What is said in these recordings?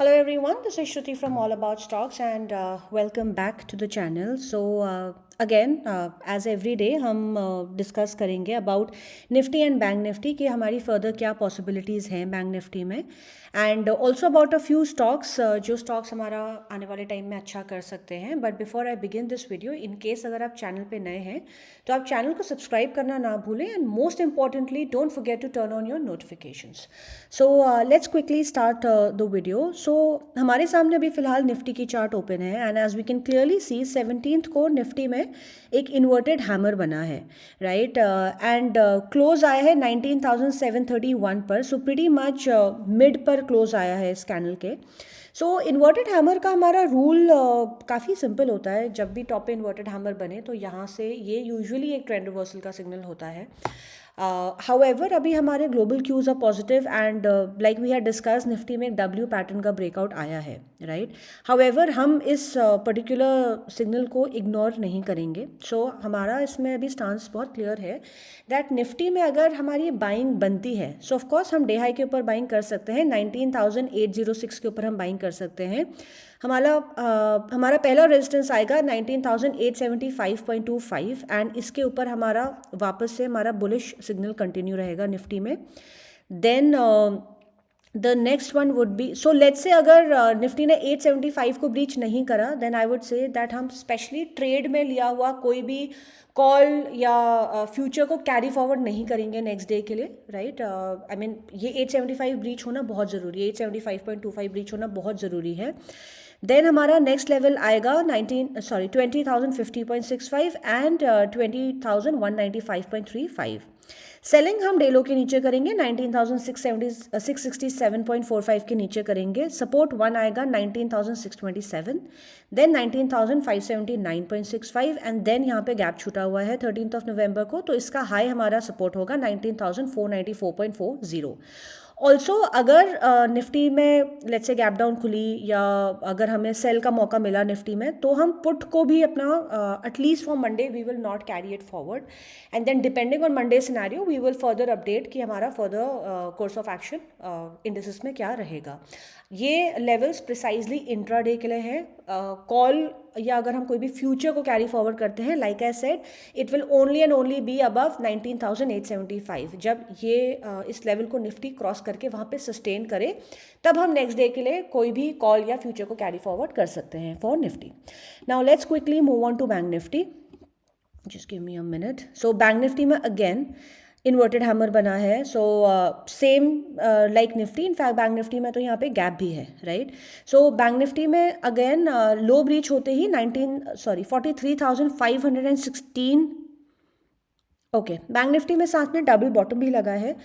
Hello everyone, this is Shruti from All About Stocks and welcome back to the channel. As every day हम discuss करेंगे about Nifty and bank Nifty कि हमारी further क्या possibilities हैं bank Nifty में and also about a few stocks जो stocks हमारा आने वाले टाइम में अच्छा कर सकते हैं. But before I begin this video, in case अगर आप चैनल पे नए हैं तो आप चैनल को सब्सक्राइब करना ना भूलें and most importantly don't forget to turn on your notifications. So let's quickly start the video. So हमारे सामने अभी फिलहाल निफ्टी की चार्ट ओपन है and as we can clearly see 17th को निफ्टी में एक इन्वर्टेड हैमर बना है, राइट, एंड क्लोज आया है 19,731 पर. सो प्रीटी मच मिड पर क्लोज आया है इस कैंडल के. सो इन्वर्टेड हैमर का हमारा रूल काफ़ी सिंपल होता है. जब भी टॉप पे इन्वर्टेड हैमर बने तो यहाँ से ये यूजुअली एक ट्रेंड रिवर्सल का सिग्नल होता है. हाउएवर अभी हमारे global cues are positive and like we had discuss Nifty में एक डब्ल्यू पैटर्न का ब्रेकआउट आया है, राइट. हाउएवर हम इस पर्टिकुलर सिग्नल को इग्नोर नहीं करेंगे. सो हमारा इसमें अभी स्टांस बहुत क्लियर है दैट निफ्टी में अगर हमारी बाइंग बनती है सो ऑफकोर्स हम डे हाई के ऊपर बाइंग कर सकते हैं. 19,806 के ऊपर हम बाइंग कर सकते हैं. हमारा पहला रेजिस्टेंस आएगा 19,875.25 एंड इसके ऊपर हमारा वापस से हमारा बुलिश सिग्नल कंटिन्यू रहेगा निफ्टी में. Then the next one would be, so let's say अगर निफ्टी ने 875 को ब्रीच नहीं करा then I would say that हम स्पेशली ट्रेड में लिया हुआ कोई भी कॉल या फ्यूचर को कैरी फॉरवर्ड नहीं करेंगे नेक्स्ट डे के लिए, राइट. आई मीन ये 875 ब्रीच होना बहुत ज़रूरी है, 875.25 ब्रीच होना बहुत ज़रूरी है. देन हमारा नेक्स्ट लेवल आएगा 20,050.65 एंड 20,195.35. सेलिंग हम डेलो के नीचे करेंगे 19,667.45 के नीचे करेंगे. सपोर्ट 1 आएगा 19,627, देन 19,579.65 एंड देन यहाँ पे गैप छूटा हुआ है 13th नवंबर को, तो इसका हाई हमारा सपोर्ट होगा 19,494.40. ऑल्सो अगर निफ्टी में लेट्स से गैप डाउन खुली या अगर हमें सेल का मौका मिला निफ्टी में तो हम पुट को भी अपना at least for Monday we will not carry it forward and then depending on Monday scenario we will further update कि हमारा further course of action indices में क्या रहेगा. ये लेवल्स प्रिसाइजली इंट्राडे के लिए हैं. कॉल या अगर हम कोई भी फ्यूचर को कैरी फॉरवर्ड करते हैं like I said it will only and only be above 19,875. जब ये इस लेवल को निफ्टी क्रॉस करके वहाँ पे सस्टेन करे तब हम नेक्स्ट डे के लिए कोई भी कॉल या फ्यूचर को कैरी फॉरवर्ड कर सकते हैं for Nifty. Now let's quickly move on to bank Nifty. Just give me a minute. So bank Nifty में अगेन इन्वर्टेड हैमर बना है. So same like Nifty, in fact bank Nifty में तो यहाँ पे गैप भी है, राइट. सो बैंक निफ्टी में अगेन लो ब्रीच होते ही 43,516. ओके, बैंक निफ्टी में साथ में डबल बॉटम भी लगा है.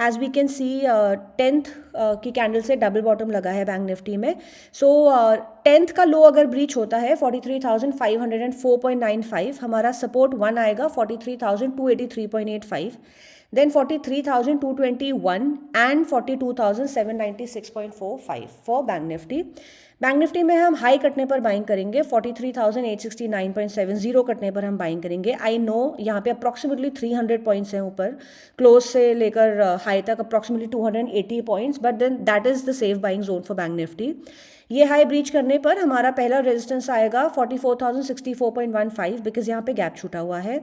As we can C 10th की कैंडल से डबल बॉटम लगा है बैंक निफ्टी में. सो 10th का लो अगर ब्रीच होता है 43,504.95, हमारा सपोर्ट 1 आएगा 43,283.85, then 43,221 and 42,796.45 for bank Nifty. Bank Nifty में हम हाई कटने पर बाइंग करेंगे 43,869.70 कटने पर हम बाइंग करेंगे. आई नो यहाँ पे अप्रॉक्सीमेटली 300 पॉइंट्स हैं ऊपर, क्लोज से लेकर हाई तक approximately 280 points, but then that is the safe buying zone for bank Nifty. ये हाई ब्रीच करने पर हमारा पहला रेजिस्टेंस आएगा 44,064.15 बिकॉज यहाँ पे गैप छूटा हुआ है.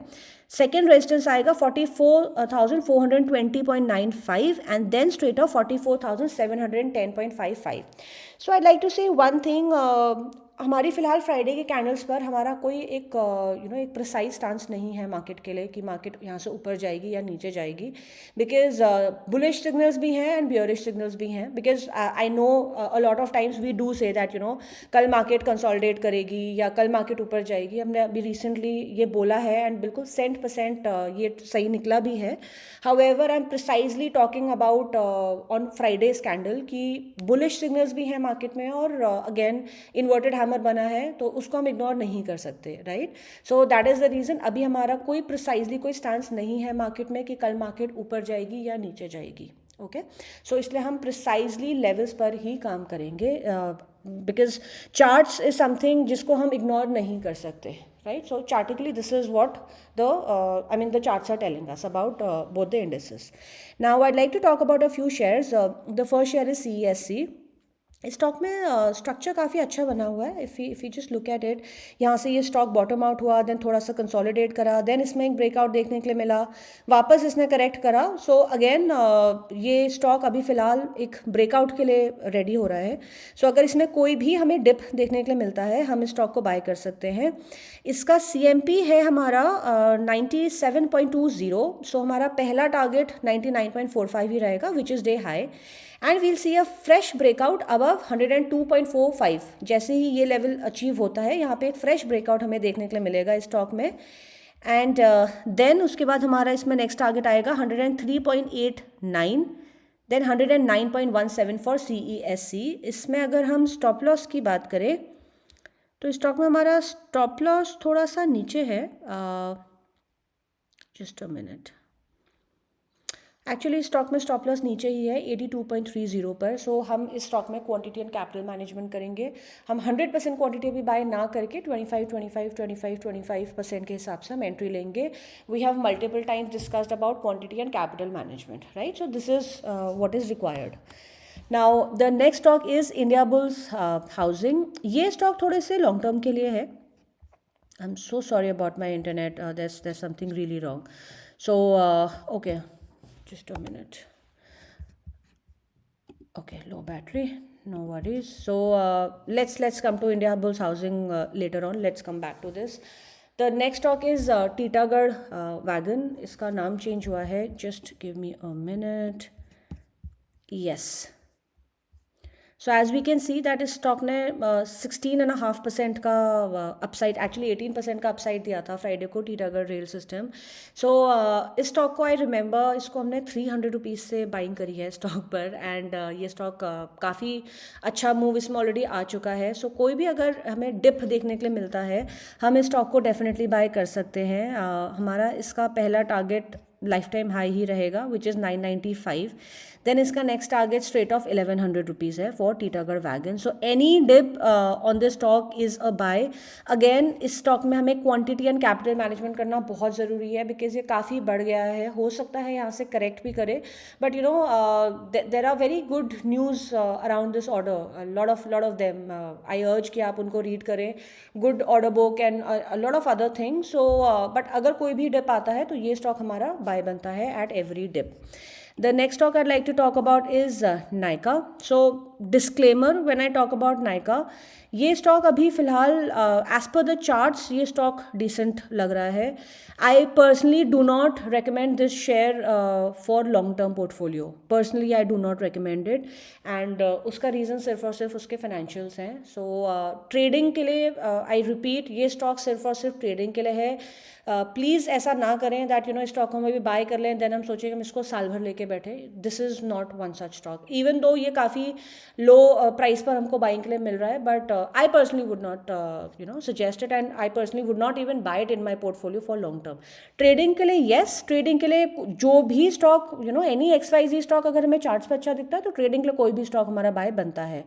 सेकेंड रेजिस्टेंस आएगा 44,420.95 and then straight off 44,710.55. So I like to say one thing, हमारी फ़िलहाल फ्राइडे के कैंडल्स पर हमारा कोई एक एक प्रिसाइज स्टांस नहीं है मार्केट के लिए कि मार्केट यहाँ से ऊपर जाएगी या नीचे जाएगी, बिकॉज बुलिश सिग्नल्स भी हैं एंड बियरिश सिग्नल्स भी हैं. Because I know a lot of times we do say that कल मार्केट कंसोलिडेट करेगी या कल मार्केट ऊपर जाएगी. हमने अभी रिसेंटली ये बोला है एंड बिल्कुल 100% ये सही निकला भी है. However I am precisely talking about on Fridays candle कि बुलिश सिग्नल्स भी हैं मार्केट में और अगेन इन्वर्टेड हैमर बना है तो उसको हम इग्नोर नहीं कर सकते, right. So that is the reason अभी हमारा कोई प्रिसाइजली कोई स्टांस नहीं है मार्केट में कि कल मार्केट ऊपर जाएगी या नीचे जाएगी. ओके, सो इसलिए हम प्रिसाइजली लेवल्स पर ही काम करेंगे बिकॉज चार्ट्स इज समथिंग जिसको हम इग्नोर नहीं कर सकते, right. So chartically this is what the charts are telling us about both the indices. Now I'd like to talk about a few shares. The first share is CESC. Stock में structure काफ़ी अच्छा बना हुआ है। If you just look at it, यहाँ से ये stock bottom out हुआ, देन थोड़ा सा कंसोलिडेट करा, देन इसमें एक ब्रेकआउट देखने के लिए मिला, वापस इसने करेक्ट करा। सो अगेन ये स्टॉक अभी फ़िलहाल एक ब्रेकआउट के लिए रेडी हो रहा है। सो अगर इसमें कोई भी हमें डिप देखने के लिए मिलता है, हम इस स्टॉक को बाय कर सकते हैं। इसका CMP है हमारा 97.20। सो हमारा पहला टारगेट 99.45 ही रहेगा, which is day high, and we'll see a fresh breakout above 102.45। जैसे ही ये लेवल अचीव होता है, यहाँ पे एक फ्रेश ब्रेकआउट हमें देखने के लिए मिलेगा इस स्टॉक में। एंड देन उसके बाद हमारा इसमें नेक्स्ट टारगेट आएगा 103.89, देन 109.17 फॉर CESC। इसमें अगर हम स्टॉप लॉस की बात करें तो स्टॉक में हमारा स्टॉप लॉस थोड़ा सा नीचे है। Just a minute, actually stock में स्टॉप लॉस नीचे ही है 82.30 पर। सो हम इस स्टॉक में क्वांटिटी एंड कैपिटल मैनेजमेंट करेंगे। हम 100% क्वांटिटी भी बाय ना करके 25% के हिसाब से हम एंट्री लेंगे। We have multiple times discussed about quantity and capital management, right? So this is what is required. Now the next stock is India bulls Housing. ये स्टॉक थोड़े से लॉन्ग टर्म के लिए है। I am so sorry about my internet, there's something really wrong. So okay, just a minute. Okay, low battery, no worries. So let's come to India Bulls Housing later on. Let's come back to this. The next stock is Titagarh Wagon. इसका नाम change हुआ है, just give me a minute. Yes. So as we can see that इस stock ने 16.5% का upside, actually 18% का upside दिया था फ्राइडे को टीटागढ़ रेल सिस्टम। सो इस स्टॉक को आई रिमेंबर, इसको हमने 300 रुपीज़ से बाइंग करी है स्टॉक पर, एंड ये स्टॉक काफ़ी अच्छा मूव इसमें ऑलरेडी आ चुका है। सो कोई भी अगर हमें डिप देखने के लिए मिलता है, हम इस स्टॉक को डेफिनेटली बाय कर सकते हैं। हमारा इसका पहला टारगेट लाइफ टाइम हाई ही रहेगा, विच इज़ 995। देन इसका next target straight of 1100 rupees है for Titagarh wagon. So any dip on this stock is a buy. Again इस स्टॉक में हमें क्वांटिटी एंड कैपिटल मैनेजमेंट करना बहुत ज़रूरी है, बिकॉज ये काफ़ी बढ़ गया है। हो सकता है यहाँ से करेक्ट भी करे, but you know there are very good news around this order, lot of them. I urge कि आप उनको रीड करें, good order book and lot of other things. So but अगर कोई भी डिप आता है तो ये स्टॉक हमारा बाय बनता है at every dip. The next stock I'd like to talk about is Nykaa. So disclaimer, when I talk about Nykaa, ये स्टॉक अभी फ़िलहाल एज पर द चार्ट्स ये स्टॉक डिसेंट लग रहा है। आई personally do not recommend this share for long term portfolio. Personally I do not recommend it, and उसका reason सिर्फ और सिर्फ उसके फाइनेंशियल्स हैं। सो ट्रेडिंग के लिए आई रिपीट, ये स्टॉक सिर्फ और सिर्फ ट्रेडिंग के लिए है। प्लीज़ ऐसा ना करें दैट यू नो स्टॉक हम अभी बाय कर लें, देन हम सोचें कि हम इसको साल भर लेके बैठे। This is not one such stock, even though ये काफ़ी लो प्राइस पर हमको बाइंग के लिए मिल रहा है, but I personally would not suggest it, and I personally would not even buy it in my portfolio for long term. Trading के लिए yes, ट्रेडिंग के लिए जो भी स्टॉक एनी XYZ स्टॉक अगर हमें चार्ट्स पे अच्छा दिखता है तो ट्रेडिंग के लिए कोई भी स्टॉक हमारा बाय बनता है।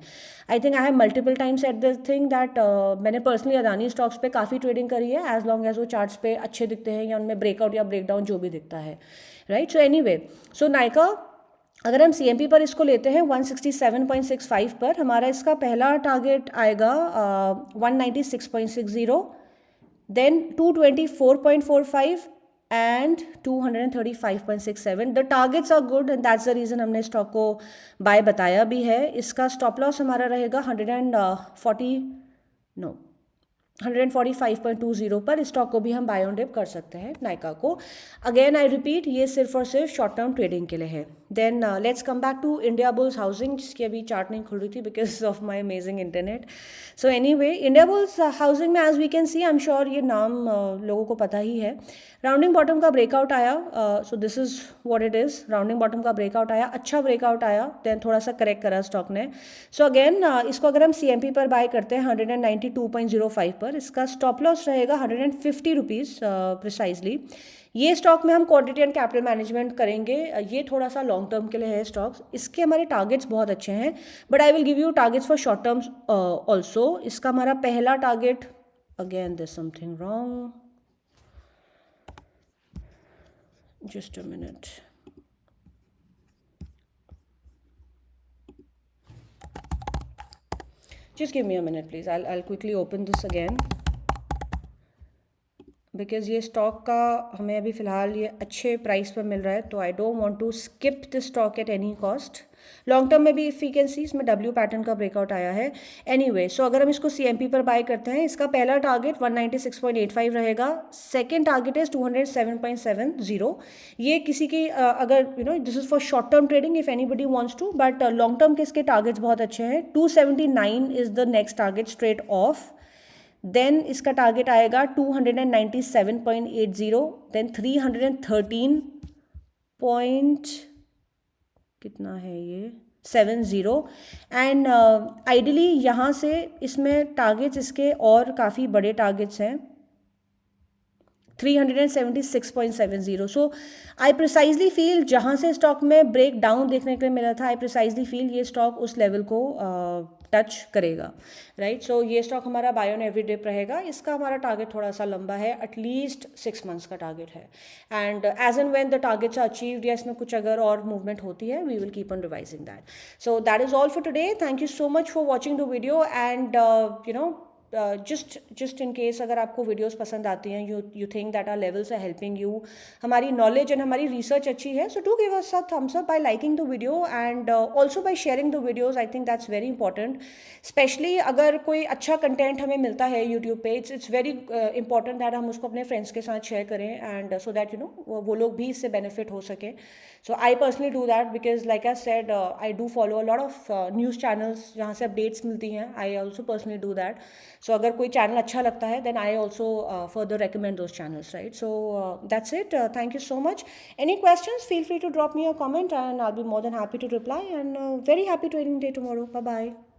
I think I have multiple times at this thing that मैंने पर्सनली अदानी स्टॉक्स पे काफ़ी ट्रेडिंग करी है, एज लॉन्ग एज वो चार्ट्स पे अच्छे दिखते हैं या उनमें ब्रेकआउट या ब्रेकडाउन जो भी दिखता है, राइट? सो एनीवे, सो नाइका अगर हम CMP पर इसको लेते हैं 167.65 पर, हमारा इसका पहला टारगेट आएगा 196.60, then 224.45 and 235.67। The targets are good and that's the reason हमने स्टॉक को बाय बताया भी है। इसका स्टॉप लॉस हमारा रहेगा 145.20 पर। स्टॉक को भी हम बाय ऑन डिप कर सकते हैं नाइका को। अगेन आई रिपीट, ये सिर्फ और सिर्फ शॉर्ट टर्म ट्रेडिंग के लिए है। Then let's come back to India bulls housing, जिसकी अभी चार्ट नहीं खुल रही थी because of my amazing internet. So anyway, India bulls housing में as we can see, I am sure ये नाम लोगों को पता ही है। राउंडिंग बॉटम का ब्रेकआउट आया, सो this is what it is. Rounding bottom का ब्रेकआउट आया, अच्छा ब्रेकआउट आया, देन थोड़ा सा करेक्ट करा स्टॉक ने। सो अगेन इसको अगर हम CMP पर बाय करते हैं 192.05 पर, इसका स्टॉप लॉस रहेगा 150 रुपीज़ प्रिसाइजली। ये स्टॉक में हम क्वांटिटी एंड कैपिटल मैनेजमेंट करेंगे। ये थोड़ा सा लॉन्ग टर्म के लिए है स्टॉक्स। इसके हमारे टारगेट्स बहुत अच्छे हैं, but I will give you targets for short terms also. इसका हमारा पहला target, again this something wrong, just a minute, Just give me a minute please. I'll quickly open this again, because ये stock का हमें अभी फ़िलहाल ये अच्छे प्राइस पर मिल रहा है, तो I don't want to skip this stock at any cost. Long term में भी इफ़ यू कैन सी इसमें डब्ल्यू पैटर्न का ब्रेकआउट आया है. एनीवे, सो अगर हम इसको सीएमपी पर बाय करते हैं, इसका पहला टारगेट 196.85 रहेगा. Second target is 207.70. ये किसी की अगर this is for short term trading if anybody wants to, but long term के इसके टारगेट्स बहुत अच्छे हैं. 279 is the next target straight off. Then इसका टारगेट आएगा 297.80. देन 313 पॉइंट कितना है ये 70. एंड आइडियली यहाँ से इसमें टारगेट्स इसके और काफ़ी बड़े टारगेट्स हैं 376.70. सो आई प्रिसाइजली फील जहाँ से स्टॉक में ब्रेक डाउन देखने के लिए मिला था, आई प्रिसाइजली फील ये स्टॉक उस लेवल को टच करेगा, राइट. सो ये स्टॉक हमारा बाय ऑन एवरी डिप रहेगा. इसका हमारा टारगेट थोड़ा सा लंबा है, एटलीस्ट 6 मंथ्स का टारगेट है. And as and when the targets are achieved या इसमें कुछ अगर और मूवमेंट होती है, we will keep on revising that. So that is all for today. Thank you so much for watching the video. And just in case अगर आपको videos पसंद आती हैं, you think that our levels are helping you, हमारी knowledge and हमारी research अच्छी है, so do give us a thumbs up by liking the video and also by sharing the videos. I think that's very important. Specially अगर कोई अच्छा content हमें मिलता है यूट्यूब पे, इट्स वेरी इंपॉर्टेंट दैट हम उसको अपने फ्रेंड्स के साथ शेयर करें, एंड सो दैट वो लोग भी इससे बेनिफिट हो सके. So I personally do that because like I said, I do follow a lot of news channels जहाँ से अपडेट्स मिलती हैं. I also personally do that. So अगर कोई चैनल अच्छा लगता है, then I also further recommend those channels, right? So that's it. Thank you so much. Any questions, feel free to drop me a comment and I'll be more than happy to reply, and very happy trading day tomorrow. Bye bye.